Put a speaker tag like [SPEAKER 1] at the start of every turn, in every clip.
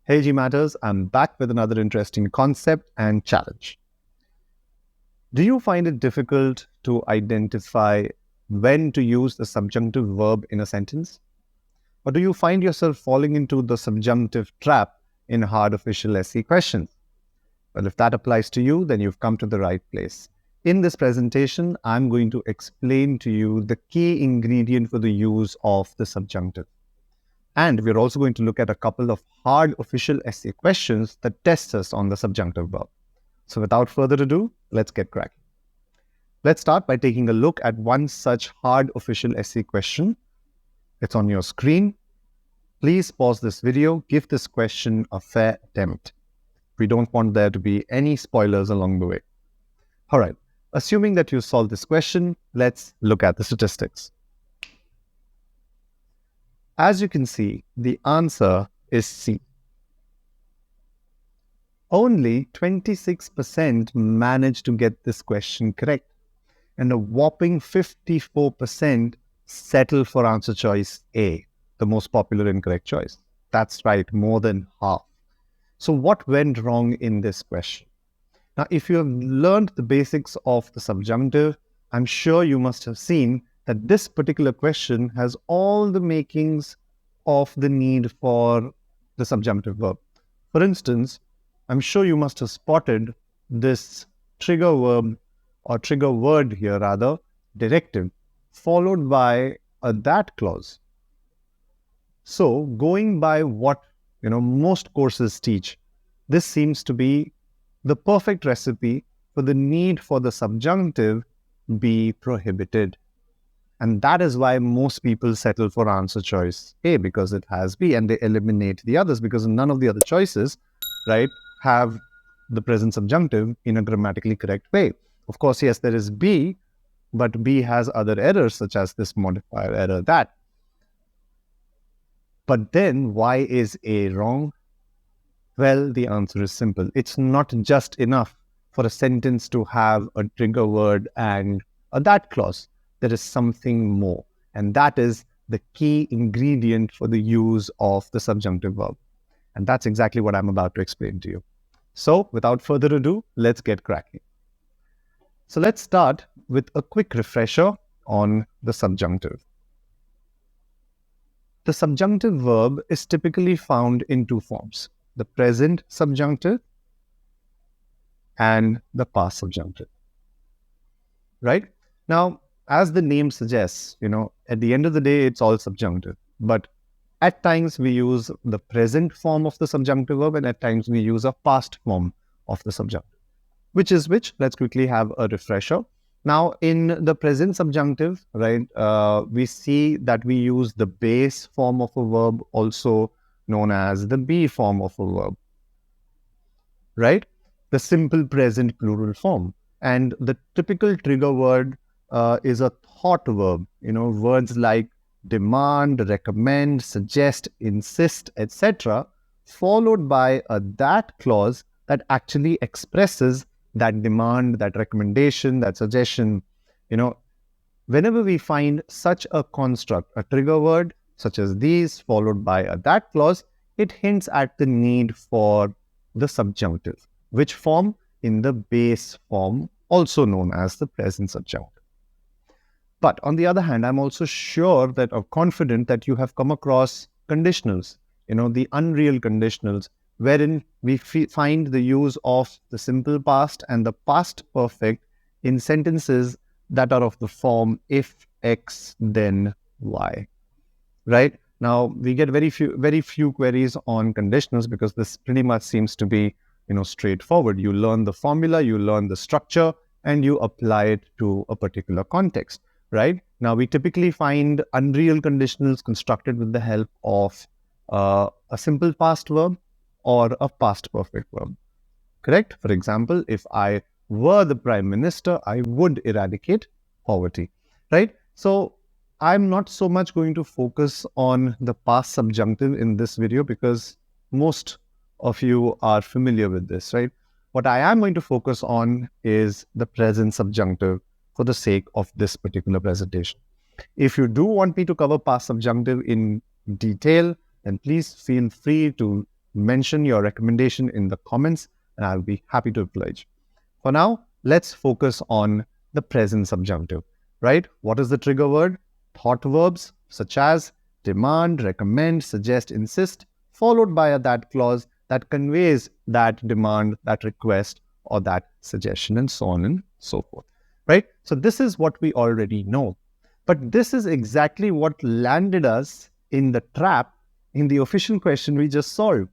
[SPEAKER 1] Hey GMATers, I'm back with another interesting concept and challenge. Do you find it difficult to identify when to use the subjunctive verb in a sentence? Or do you find yourself falling into the subjunctive trap in hard official SC questions? Well, if that applies to you, then you've come to the right place. In this presentation, I'm going to explain to you the key ingredient for the use of the subjunctive. And we're also going to look at a couple of hard official essay questions that test us on the subjunctive verb. So without further ado, let's get cracking. Let's start by taking a look at one such hard official essay question. It's on your screen. Please pause this video, give this question a fair attempt. We don't want there to be any spoilers along the way. All right, assuming that you solved this question, let's look at the statistics. As you can see, the answer is C. Only 26% managed to get this question correct, and a whopping 54% settle for answer choice A, the most popular incorrect choice. That's right, more than half. So what went wrong in this question? Now, if you have learned the basics of the subjunctive, I'm sure you must have seen that this particular question has all the makings of the need for the subjunctive verb. For instance, I'm sure you must have spotted this trigger verb or trigger word here rather, directive, followed by a that clause. So going by what most courses teach, this seems to be the perfect recipe for the need for the subjunctive be prohibited. And that is why most people settle for answer choice A, because it has B, and they eliminate the others because none of the other choices, right, have the present subjunctive in a grammatically correct way. Of course, yes, there is B, but B has other errors such as this modifier error, that. But then why is A wrong? Well, the answer is simple. It's not just enough for a sentence to have a trigger word and a that clause. There is something more, and that is the key ingredient for the use of the subjunctive verb. And that's exactly what I'm about to explain to you. So without further ado, let's get cracking. So let's start with a quick refresher on the subjunctive. The subjunctive verb is typically found in two forms: the present subjunctive and the past subjunctive. Right? Now, as the name suggests, at the end of the day, it's all subjunctive. But at times we use the present form of the subjunctive verb, and at times we use a past form of the subjunctive. Which is which? Let's quickly have a refresher. Now, in the present subjunctive, right, we see that we use the base form of a verb, also known as the be form of a verb, right? The simple present plural form. And the typical trigger word is a thought verb, words like demand, recommend, suggest, insist, etc., followed by a that clause that actually expresses that demand, that recommendation, that suggestion. Whenever we find such a construct, a trigger word such as these, followed by a that clause, it hints at the need for the subjunctive. Which form? In the base form, also known as the present subjunctive. But on the other hand, I'm also sure that or confident that you have come across conditionals, the unreal conditionals, wherein we find the use of the simple past and the past perfect in sentences that are of the form if X, then Y. Right? Now, we get very few queries on conditionals because this pretty much seems to be straightforward. You learn the formula, you learn the structure, and you apply it to a particular context. Right? Now, we typically find unreal conditionals constructed with the help of a simple past verb or a past perfect verb. Correct? For example, if I were the Prime Minister, I would eradicate poverty. Right? So, I'm not so much going to focus on the past subjunctive in this video because most of you are familiar with this, right? What I am going to focus on is the present subjunctive for the sake of this particular presentation. If you do want me to cover past subjunctive in detail, then please feel free to mention your recommendation in the comments and I'll be happy to oblige. For now, let's focus on the present subjunctive, right? What is the trigger word? Thought verbs such as demand, recommend, suggest, insist, followed by a that clause that conveys that demand, that request, or that suggestion, and so on and so forth, right? So this is what we already know. But this is exactly what landed us in the trap in the official question we just solved,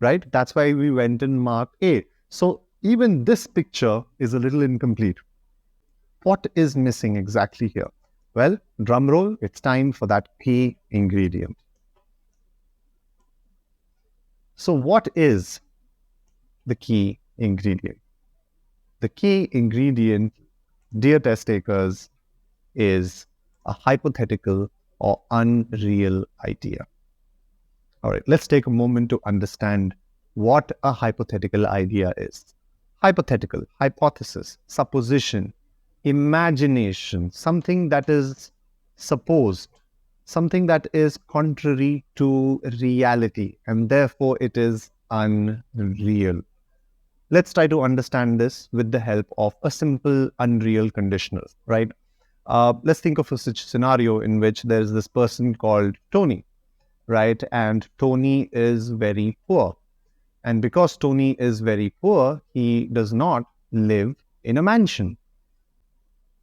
[SPEAKER 1] right? That's why we went and marked A. So even this picture is a little incomplete. What is missing exactly here? Well, drum roll, it's time for that key ingredient. So what is the key ingredient? The key ingredient, dear test takers, is a hypothetical or unreal idea. All right, let's take a moment to understand what a hypothetical idea is. Hypothetical, hypothesis, supposition, imagination, something that is supposed, something that is contrary to reality, and therefore it is unreal. Let's try to understand this with the help of a simple unreal conditional, right? Let's think of a such scenario in which there's this person called Tony, right? And Tony is very poor. And because Tony is very poor, he does not live in a mansion.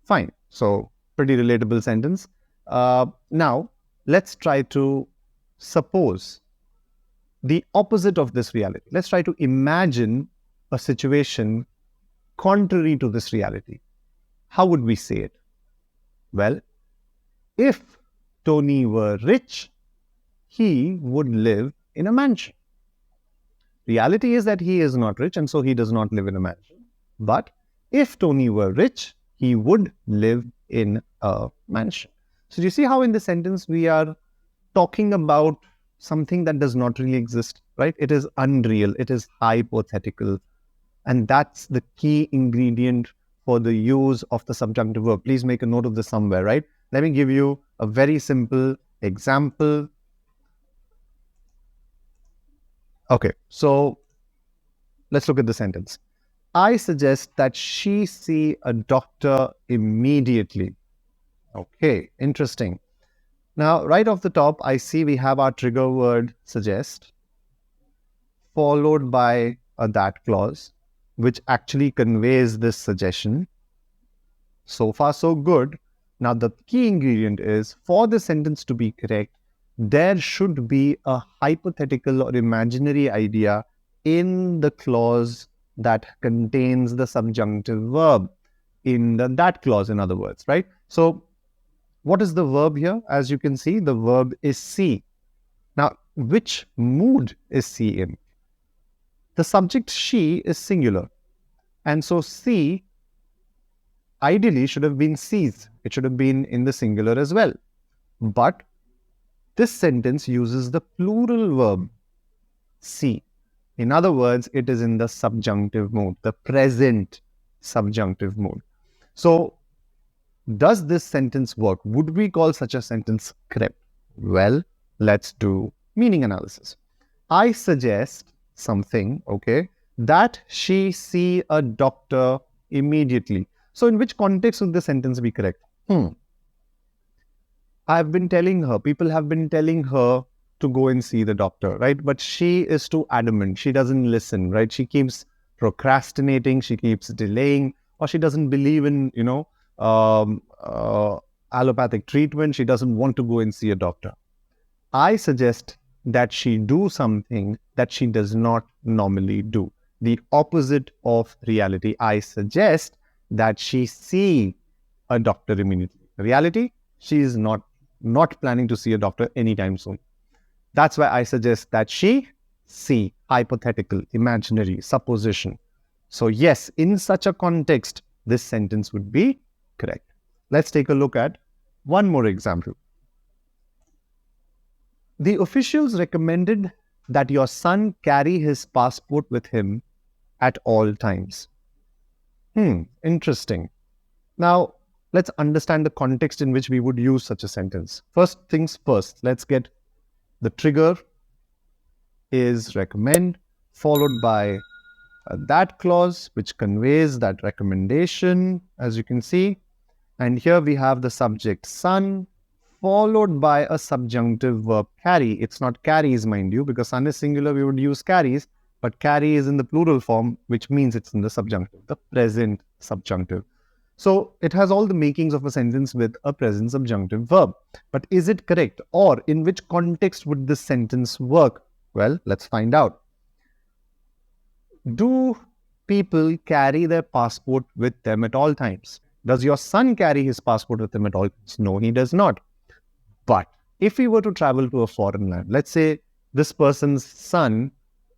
[SPEAKER 1] Fine. So, pretty relatable sentence. Now, let's try to suppose the opposite of this reality. Let's try to imagine a situation contrary to this reality. How would we say it? Well, if Tony were rich, he would live in a mansion. Reality is that he is not rich and so he does not live in a mansion. But if Tony were rich, he would live in a mansion. So do you see how in the sentence we are talking about something that does not really exist, right? It is unreal, it is hypothetical. And that's the key ingredient for the use of the subjunctive verb. Please make a note of this somewhere, right? Let me give you a very simple example. Okay, so let's look at the sentence. I suggest that she see a doctor immediately. Okay, interesting. Now, right off the top, I see we have our trigger word suggest, followed by a that clause, which actually conveys this suggestion. So far, so good. Now, the key ingredient is for the sentence to be correct, there should be a hypothetical or imaginary idea in the clause that contains the subjunctive verb, in the that clause, in other words, right? So, what is the verb here? As you can see, the verb is see. Now, which mood is see in? The subject she is singular. And so see ideally should have been sees. It should have been in the singular as well. But this sentence uses the plural verb see. In other words, it is in the subjunctive mode, the present subjunctive mode. So, does this sentence work? Would we call such a sentence correct? Well, let's do meaning analysis. I suggest something, okay, that she see a doctor immediately. So, in which context would the sentence be correct? I've been telling her, people have been telling her to go and see the doctor, right? But she is too adamant. She doesn't listen, right? She keeps procrastinating. She keeps delaying, or she doesn't believe in, allopathic treatment. She doesn't want to go and see a doctor. I suggest that she do something that she does not normally do. The opposite of reality. I suggest that she see a doctor immediately. Reality, she is not planning to see a doctor anytime soon. That's why I suggest that she see, hypothetical, imaginary, supposition. So yes, in such a context, this sentence would be correct. Let's take a look at one more example. The officials recommended that your son carry his passport with him at all times. Interesting. Now, let's understand the context in which we would use such a sentence. First things first, let's get the trigger is recommend, followed by that clause which conveys that recommendation, as you can see. And here we have the subject son, followed by a subjunctive verb carry. It's not carries, mind you, because son is singular, we would use carries, but carry is in the plural form, which means it's in the subjunctive, the present subjunctive. So it has all the makings of a sentence with a present subjunctive verb. But is it correct? Or in which context would this sentence work? Well, let's find out. Do people carry their passport with them at all times? Does your son carry his passport with him at all times? No, he does not. But if he were to travel to a foreign land, let's say this person's son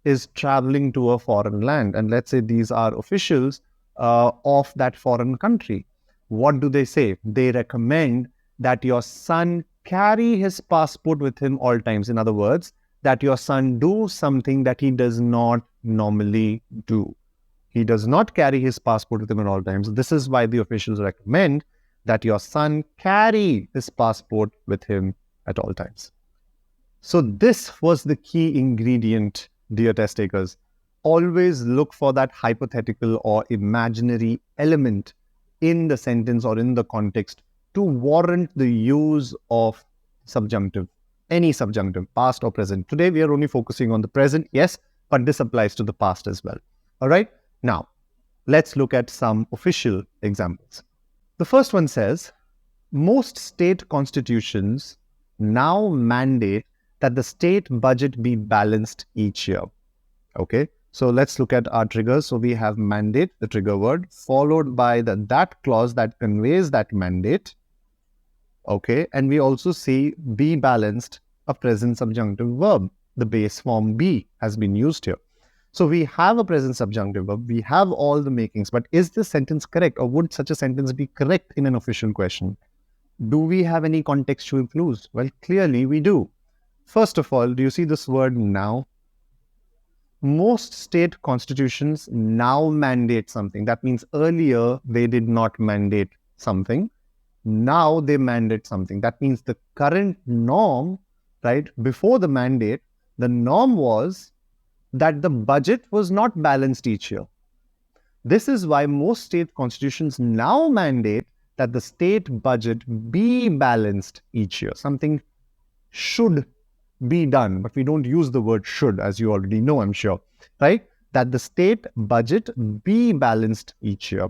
[SPEAKER 1] is traveling to a foreign land, and let's say these are officials of that foreign country. What do they say? They recommend that your son carry his passport with him all times. In other words, that your son do something that he does not normally do. He does not carry his passport with him at all times. This is why the officials recommend that your son carry his passport with him at all times. So this was the key ingredient, dear test takers. Always look for that hypothetical or imaginary element in the sentence or in the context to warrant the use of subjunctive, any subjunctive, past or present. Today we are only focusing on the present, yes, but this applies to the past as well. All right, now let's look at some official examples. The first one says, most state constitutions now mandate that the state budget be balanced each year. Okay, so let's look at our triggers. So we have mandate, the trigger word, followed by that clause that conveys that mandate. Okay, and we also see be balanced, a present subjunctive verb. The base form be has been used here. So we have a present subjunctive verb, we have all the makings, but is this sentence correct, or would such a sentence be correct in an official question? Do we have any contextual clues? Well, clearly we do. First of all, do you see this word now? Most state constitutions now mandate something. That means earlier they did not mandate something. Now they mandate something. That means the current norm, right, before the mandate, the norm was that the budget was not balanced each year. This is why most state constitutions now mandate that the state budget be balanced each year. Something should be done, but we don't use the word should, as you already know, I'm sure, right? That the state budget be balanced each year.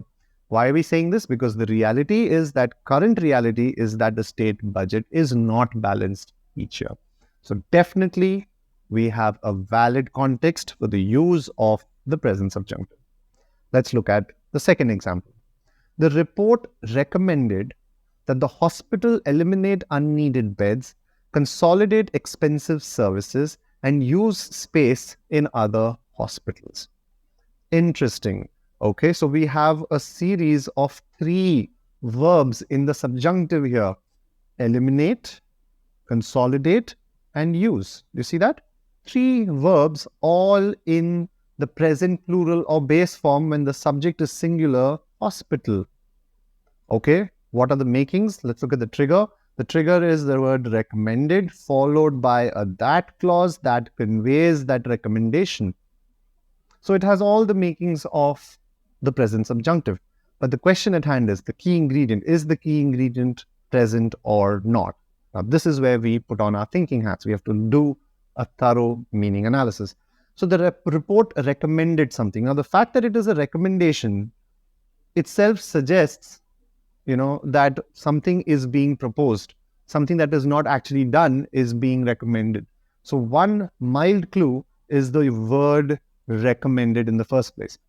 [SPEAKER 1] Why are we saying this? Because the reality is that current reality is that the state budget is not balanced each year. So definitely we have a valid context for the use of the present subjunctive. Let's look at the second example. The report recommended that the hospital eliminate unneeded beds, consolidate expensive services, and use space in other hospitals. Interesting. Okay, so we have a series of 3 verbs in the subjunctive here. Eliminate, consolidate, and use. You see that? 3 verbs all in the present plural or base form when the subject is singular, hospital. Okay, what are the makings? Let's look at the trigger. The trigger is the word recommended, followed by a that clause that conveys that recommendation. So it has all the makings of the present subjunctive. But the question at hand is the key ingredient. Is the key ingredient present or not? Now, this is where we put on our thinking hats. We have to do a thorough meaning analysis. So the report recommended something. Now, the fact that it is a recommendation itself suggests, that something is being proposed. Something that is not actually done is being recommended. So one mild clue is the word recommended in the first place.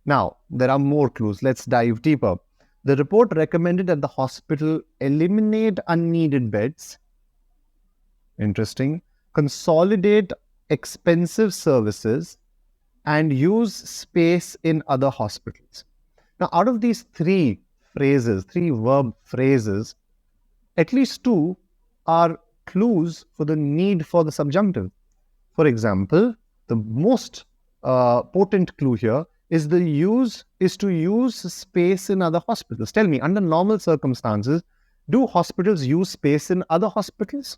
[SPEAKER 1] Now, there are more clues. Let's dive deeper. The report recommended that the hospital eliminate unneeded beds. Interesting. Consolidate expensive services and use space in other hospitals. Now, out of these 3 phrases, 3 verb phrases, at least 2 are clues for the need for the subjunctive. For example, the most potent clue here is to use space in other hospitals. Tell me, under normal circumstances, do hospitals use space in other hospitals?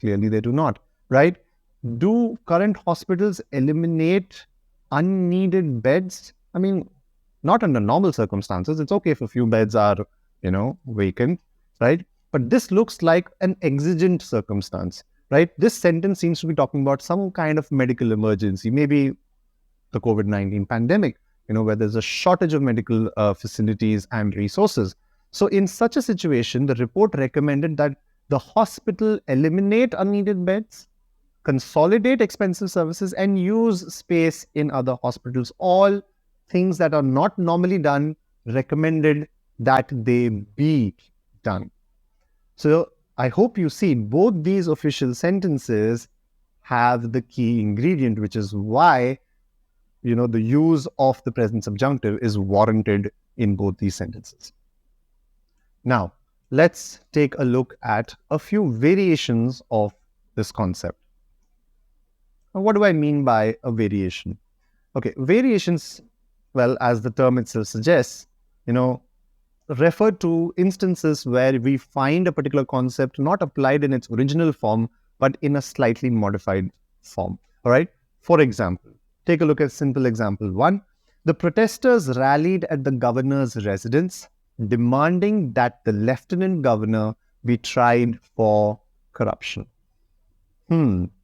[SPEAKER 1] Clearly they do not, right? do current hospitals eliminate unneeded beds? I mean, not under normal circumstances. It's okay if a few beds are, vacant, right? But this looks like an exigent circumstance, right? This sentence seems to be talking about some kind of medical emergency, maybe the COVID-19 pandemic, where there's a shortage of medical facilities and resources. So in such a situation, the report recommended that the hospital eliminate unneeded beds, consolidate expensive services, and use space in other hospitals. All things that are not normally done, recommended that they be done. So I hope you see both these official sentences have the key ingredient, which is why the use of the present subjunctive is warranted in both these sentences. Now, let's take a look at a few variations of this concept. Now, what do I mean by a variation? Okay, variations, well, as the term itself suggests, refer to instances where we find a particular concept not applied in its original form, but in a slightly modified form. All right. For example, take a look at simple example 1. The protesters rallied at the governor's residence, demanding that the lieutenant governor be tried for corruption.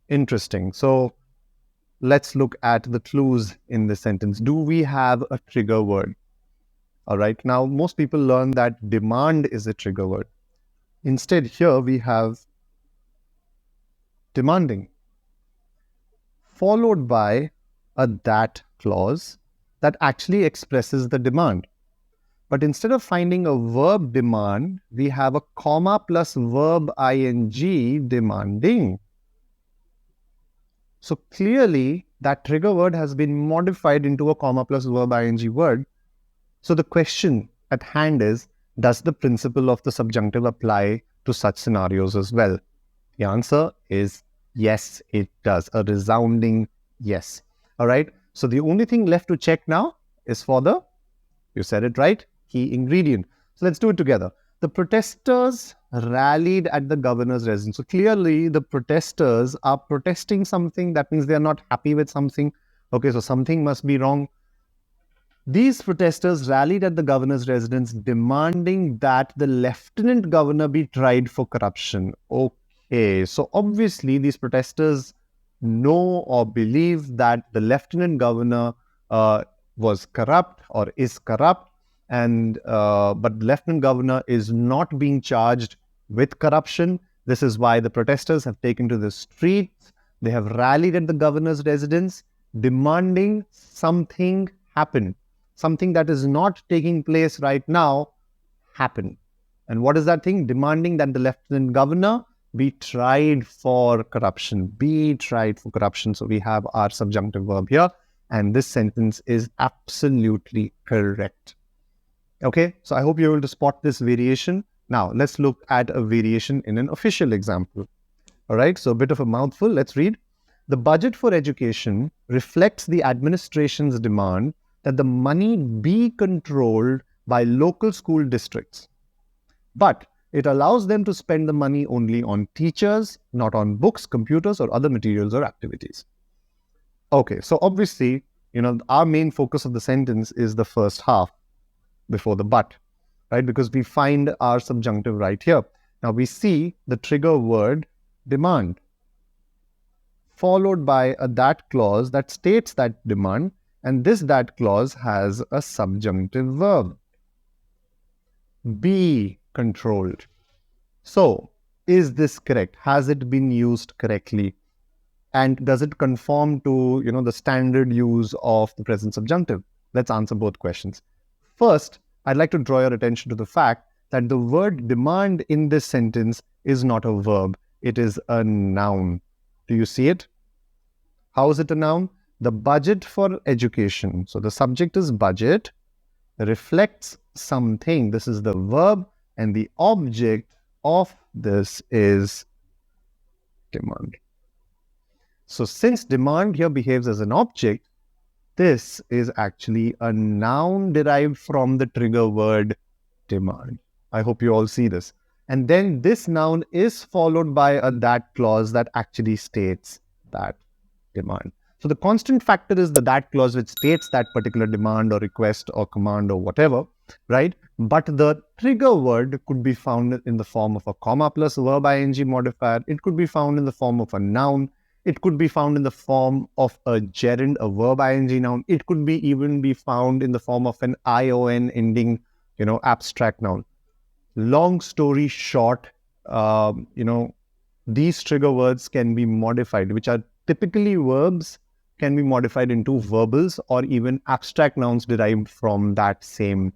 [SPEAKER 1] Interesting. So let's look at the clues in this sentence. Do we have a trigger word? All right. Now, most people learn that demand is a trigger word. Instead, here we have demanding, followed by a that clause that actually expresses the demand. But instead of finding a verb demand, we have a comma plus verb ing demanding. So clearly, that trigger word has been modified into a comma plus verb ing word. So the question at hand is, does the principle of the subjunctive apply to such scenarios as well? The answer is yes, it does. A resounding yes. All right. So the only thing left to check now is for the, you said it right, key ingredient. So let's do it together. The protesters rallied at the governor's residence. So clearly the protesters are protesting something. That means they are not happy with something. Okay, so something must be wrong. These protesters rallied at the governor's residence, demanding that the lieutenant governor be tried for corruption. Okay, so obviously these protesters know or believe that the lieutenant governor was corrupt or is corrupt, and but the lieutenant governor is not being charged with corruption. This is why the protesters have taken to the streets. They have rallied at the governor's residence, demanding something happen. Something that is not taking place right now happen. And what is that thing? Demanding that the lieutenant governor be tried for corruption. Be tried for corruption. So we have our subjunctive verb here. And this sentence is absolutely correct. Okay, so I hope you're able to spot this variation. Now, let's look at a variation in an official example. All right, so a bit of a mouthful. Let's read. The budget for education reflects the administration's demand that the money be controlled by local school districts. But it allows them to spend the money only on teachers, not on books, computers, or other materials or activities. Okay, so obviously, our main focus of the sentence is the first half before the but, right? Because we find our subjunctive right here. Now we see the trigger word demand, followed by a that clause that states that demand. And this that clause has a subjunctive verb, be controlled. So, is this correct? Has it been used correctly? And does it conform to, the standard use of the present subjunctive? Let's answer both questions. First, I'd like to draw your attention to the fact that the word demand in this sentence is not a verb. It is a noun. Do you see it? How is it a noun? The budget for education, so the subject is budget, reflects something. This is the verb, and the object of this is demand. So since demand here behaves as an object, this is actually a noun derived from the trigger word demand. I hope you all see this. And then this noun is followed by a that clause that actually states that demand. So the constant factor is the that clause which states that particular demand or request or command or whatever, right? But the trigger word could be found in the form of a comma plus verb ing modifier. It could be found in the form of a noun. It could be found in the form of a gerund, a verb ing noun. It could be even be found in the form of an ion ending, abstract noun. Long story short, these trigger words can be modified, which are typically verbs, can be modified into verbals or even abstract nouns derived from that same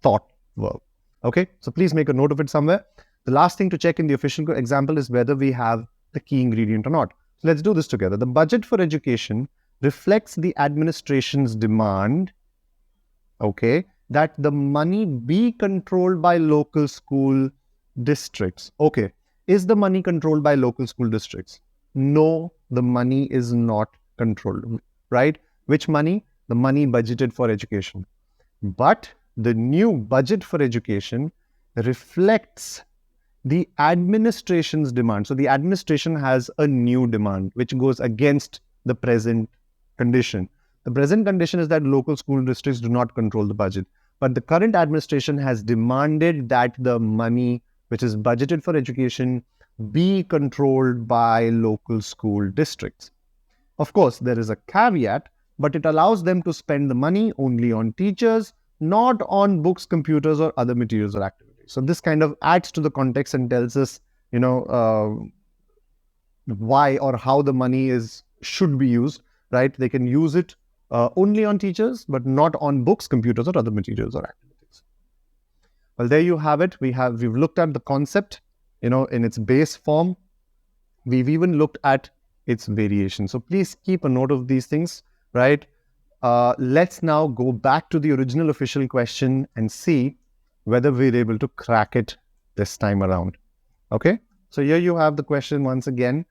[SPEAKER 1] thought verb. Okay, so please make a note of it somewhere. The last thing to check in the official example is whether we have the key ingredient or not. So let's do this together. The budget for education reflects the administration's demand, okay, that the money be controlled by local school districts. Okay, is the money controlled by local school districts? No, the money is not controlled, right? Which money? The money budgeted for education. But the new budget for education reflects the administration's demand. So the administration has a new demand which goes against the present condition. The present condition is that local school districts do not control the budget. But the current administration has demanded that the money which is budgeted for education be controlled by local school districts. Of course, there is a caveat, but it allows them to spend the money only on teachers, not on books, computers, or other materials or activities. So this kind of adds to the context and tells us, why or how the money should be used, right? They can use it only on teachers, but not on books, computers, or other materials or activities. Well, there you have it. We've looked at the concept, in its base form. We've even looked at its variation. So please keep a note of these things, right? Let's now go back to the original official question and see whether we're able to crack it this time around. Okay, so here you have the question once again.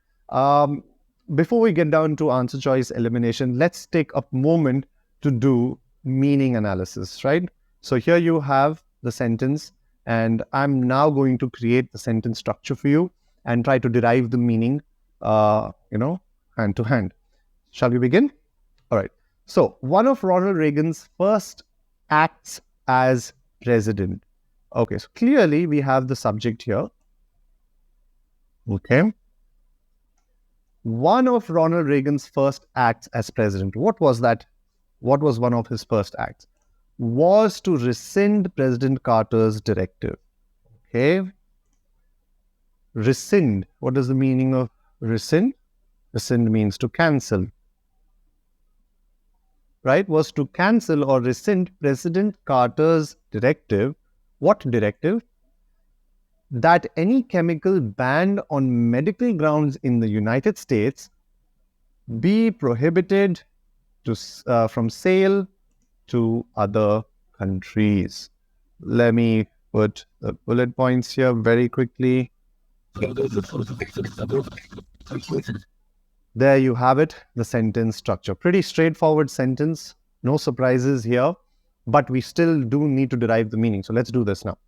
[SPEAKER 1] Before we get down to answer choice elimination, let's take a moment to do meaning analysis, right? So here you have the sentence, and I'm now going to create the sentence structure for you and try to derive the meaning, hand to hand. Shall we begin? All right. So one of Ronald Reagan's first acts as president. Okay, so clearly we have the subject here. Okay. One of Ronald Reagan's first acts as president. What was that? What was one of his first acts? Was to rescind President Carter's directive. Okay. Rescind. What is the meaning of rescind? Rescind means to cancel. Right? Was to cancel or rescind President Carter's directive. What directive? That any chemical banned on medical grounds in the United States be prohibited from sale to other countries. Let me put the bullet points here very quickly. There you have it, the sentence structure. Pretty straightforward sentence, no surprises here, but we still do need to derive the meaning. So let's do this now.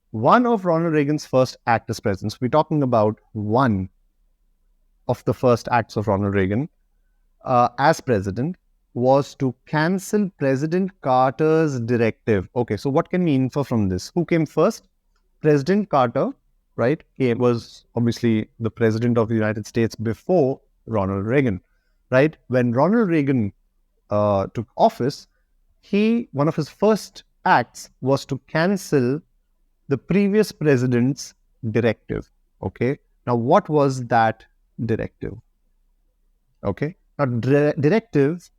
[SPEAKER 1] One of Ronald Reagan's first acts as president. So we're talking about one of the first acts of Ronald Reagan as president was to cancel President Carter's directive. Okay, so what can we infer from this? Who came first? President Carter, right? He was obviously the president of the United States before Ronald Reagan, right? When Ronald Reagan took office, one of his first acts was to cancel the previous president's directive. Okay. Now, what was that directive? Okay. Now, directive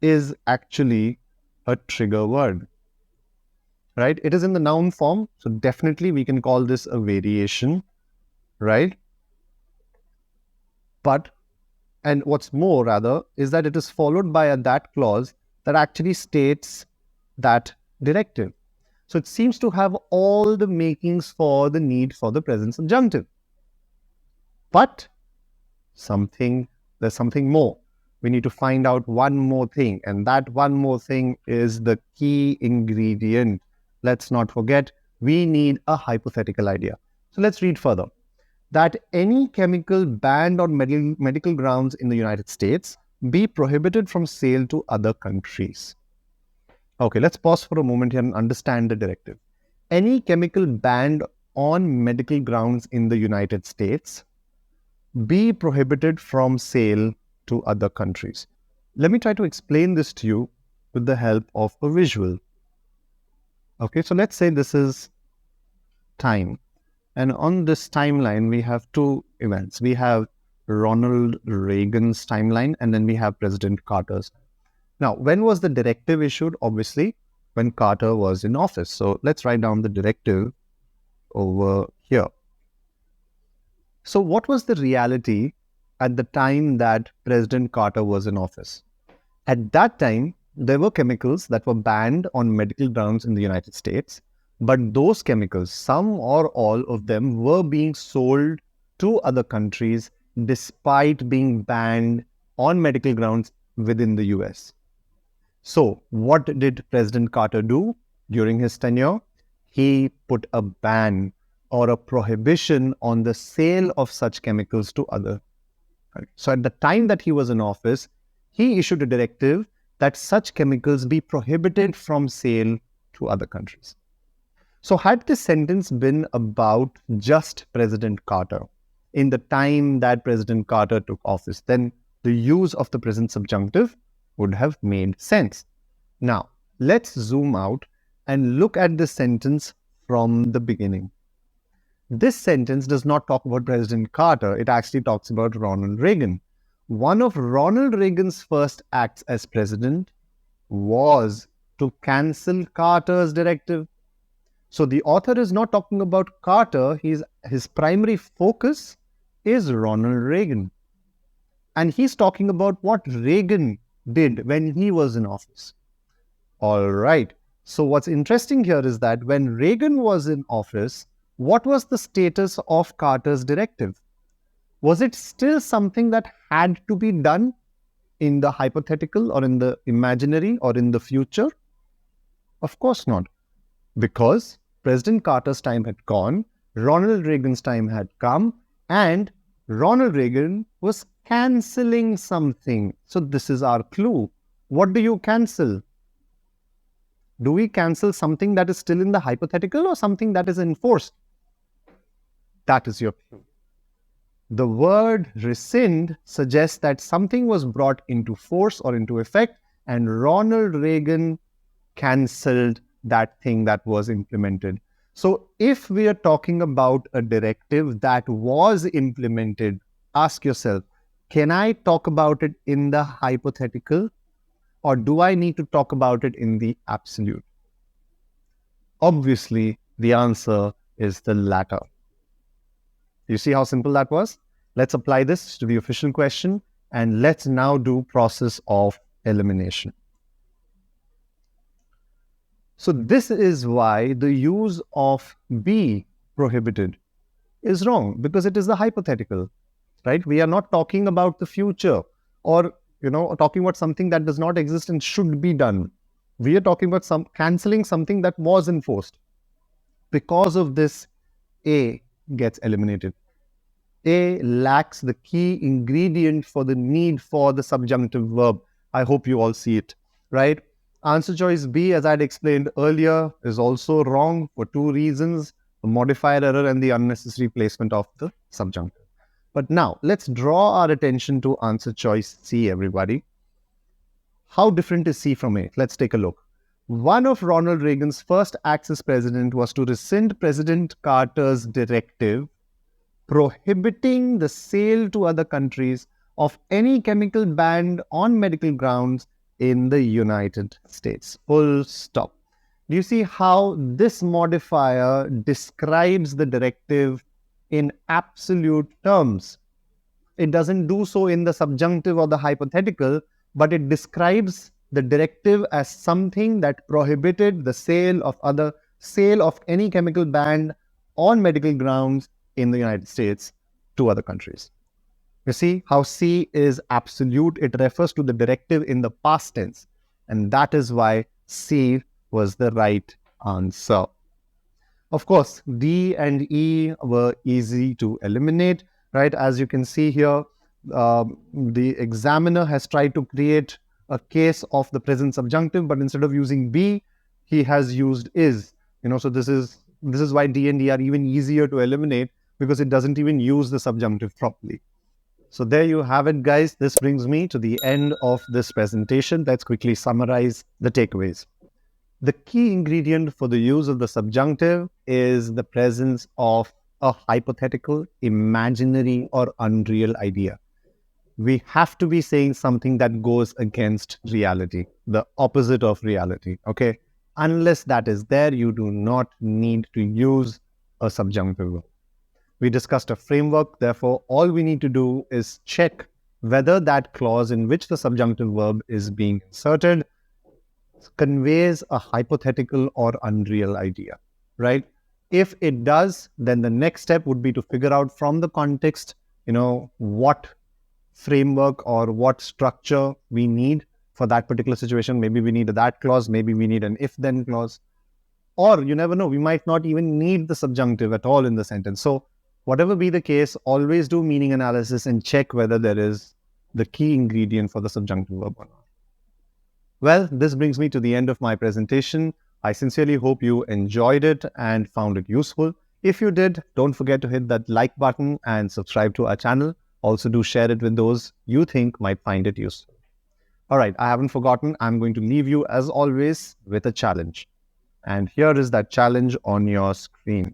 [SPEAKER 1] is actually a trigger word, right? It is in the noun form. So definitely we can call this a variation, right? And what's more rather is that it is followed by a that clause that actually states that directive. So it seems to have all the makings for the need for the present subjunctive. But there's something more. We need to find out one more thing, and that one more thing is the key ingredient. Let's not forget, we need a hypothetical idea. So let's read further. that any chemical banned on medical grounds in the United States be prohibited from sale to other countries. Okay, let's pause for a moment here and understand the directive. Any chemical banned on medical grounds in the United States be prohibited from sale to other countries. Let me try to explain this to you with the help of a visual. Okay, so let's say this is time. And on this timeline, we have two events. We have Ronald Reagan's timeline, and then we have President Carter's. Now, when was the directive issued? Obviously, when Carter was in office. So let's write down the directive over here. So what was the reality at the time that President Carter was in office? At that time, there were chemicals that were banned on medical grounds in the United States, but those chemicals, some or all of them, were being sold to other countries despite being banned on medical grounds within the US. So what did President Carter do during his tenure? He put a ban or a prohibition on the sale of such chemicals to other countries. So at the time that he was in office, he issued a directive that such chemicals be prohibited from sale to other countries. So had this sentence been about just President Carter, in the time that President Carter took office, then the use of the present subjunctive would have made sense. Now, let's zoom out and look at this sentence from the beginning. This sentence does not talk about President Carter. It actually talks about Ronald Reagan. One of Ronald Reagan's first acts as president was to cancel Carter's directive. So the author is not talking about Carter. His primary focus is Ronald Reagan. And he's talking about what Reagan did when he was in office. All right. So what's interesting here is that when Reagan was in office, what was the status of Carter's directive? Was it still something that had to be done in the hypothetical or in the imaginary or in the future? Of course not. Because President Carter's time had gone, Ronald Reagan's time had come, and Ronald Reagan was cancelling something. So this is our clue. What do you cancel? Do we cancel something that is still in the hypothetical or something that is enforced? That is your clue. The word rescind suggests that something was brought into force or into effect, and Ronald Reagan cancelled that thing that was implemented. So if we are talking about a directive that was implemented, ask yourself, can I talk about it in the hypothetical, or do I need to talk about it in the absolute? Obviously, the answer is the latter. You see how simple that was? Let's apply this to the official question, and let's now do process of elimination. So this is why the use of be prohibited is wrong, because it is the hypothetical, right? We are not talking about the future or, talking about something that does not exist and should be done. We are talking about cancelling something that was enforced. Because of this, A gets eliminated. A lacks the key ingredient for the need for the subjunctive verb. I hope you all see it, right? Answer choice B, as I had explained earlier, is also wrong for two reasons: the modifier error and the unnecessary placement of the subjunctive. But now, let's draw our attention to answer choice C, everybody. How different is C from A? Let's take a look. One of Ronald Reagan's first acts as president was to rescind President Carter's directive prohibiting the sale to other countries of any chemical banned on medical grounds in the United States. Full stop. Do you see how this modifier describes the directive in absolute terms? It doesn't do so in the subjunctive or the hypothetical, but it describes the directive as something that prohibited the sale of any chemical banned on medical grounds in the United States to other countries. You see how C is absolute. It refers to the directive in the past tense. And that is why C was the right answer. Of course, D and E were easy to eliminate, right? As you can see here, the examiner has tried to create a case of the present subjunctive, but instead of using be, he has used is. So this is why D and E are even easier to eliminate, because it doesn't even use the subjunctive properly. So there you have it, guys. This brings me to the end of this presentation. Let's quickly summarize the takeaways. The key ingredient for the use of the subjunctive is the presence of a hypothetical, imaginary, or unreal idea. We have to be saying something that goes against reality, the opposite of reality, okay? Unless that is there, you do not need to use a subjunctive verb. We discussed a framework, therefore, all we need to do is check whether that clause in which the subjunctive verb is being inserted conveys a hypothetical or unreal idea, right? If it does, then the next step would be to figure out from the context, what framework or what structure we need for that particular situation. Maybe we need a that clause, maybe we need an if-then clause, or you never know, we might not even need the subjunctive at all in the sentence. So whatever be the case, always do meaning analysis and check whether there is the key ingredient for the subjunctive verb or not. Well, this brings me to the end of my presentation. I sincerely hope you enjoyed it and found it useful. If you did, don't forget to hit that like button and subscribe to our channel. Also, do share it with those you think might find it useful. All right, I haven't forgotten. I'm going to leave you, as always, with a challenge. And here is that challenge on your screen.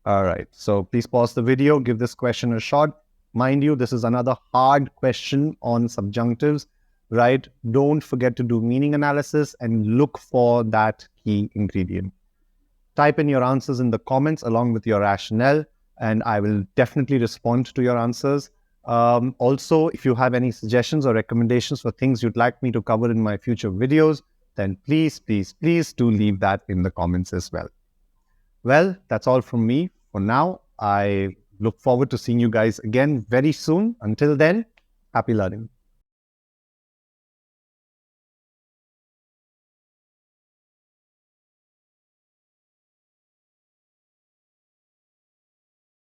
[SPEAKER 1] All right, so please pause the video, give this question a shot. Mind you, this is another hard question on subjunctives, right? Don't forget to do meaning analysis and look for that key ingredient. Type in your answers in the comments along with your rationale, and I will definitely respond to your answers. Also, if you have any suggestions or recommendations for things you'd like me to cover in my future videos, then please do leave that in the comments as well. Well, that's all from me for now. I look forward to seeing you guys again very soon. Until then, happy learning.